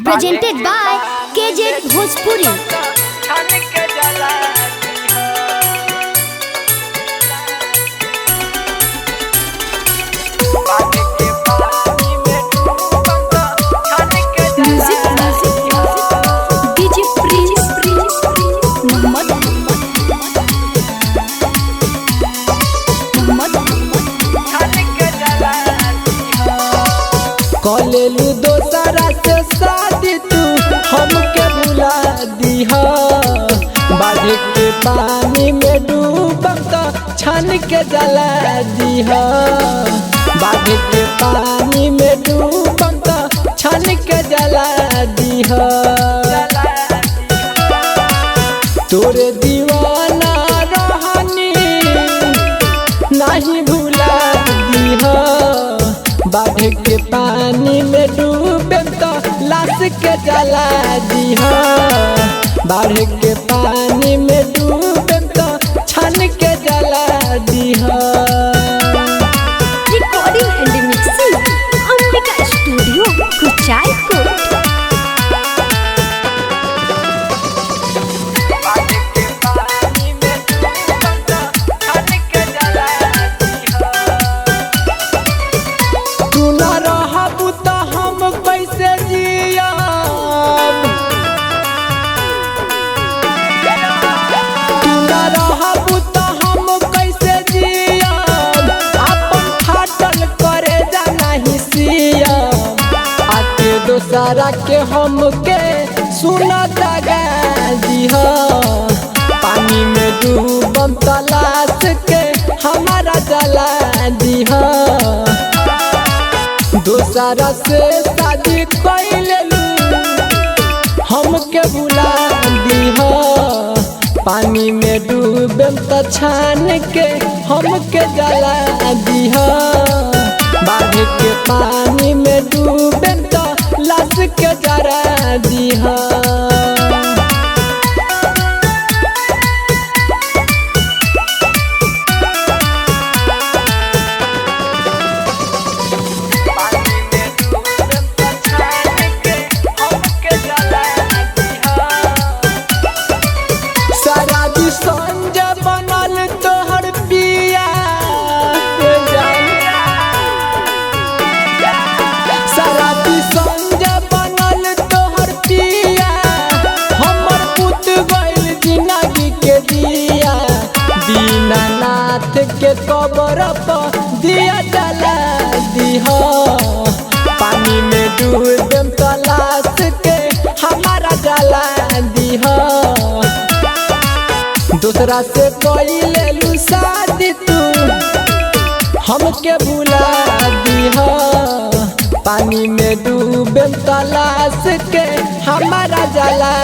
presented by KJ Bhojpuri। कलेलू दोसरा से शादी तू हमके भुला दीहा। बाढ़ के पानी में डूबम तो छान के जला दीहा। बाढ़ के पानी में डूबम तो छान के जला दीहा। तोरे दीवाना रहनी नहीं भुला दीहा। बाढ़ के पानी में डूबे तो लाश के जला दीहा। बाढ़ के पानी में डूबे तो छान के जला दीहा। Recording and mixing Ambika studio Kuchaikote. दोसरा के हमके सुना दगा दीहा। पानी में डूबम तलाश के हमारा जला दीहा। दोसरा से शादी कैलू हमके भुला दीहा। पानी में डूबम त छान के हमके जला दीहा। बाढ़ के पानी में डूबम तो लाश के जरा दीहा। शराबी संज बनल तोहर पिया। शराबी संज बनल तोहर पिया। हमर पुत गइल जिंदगी के दिया। दीनानाथ के कब्र पर दिया जला दीहा। पानी में डूबम तो लाश के हमारा जला दीहा। दूसरा से कैलू शादी तू हमके भुला दीहा। पानी में डूबम तो लाश के हमारा जला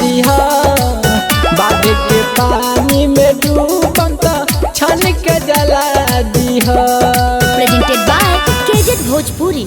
दीहा। बाढ़ के पानी में डूबम तो छान के जला दीहा। presented by KJ Bhojpuri।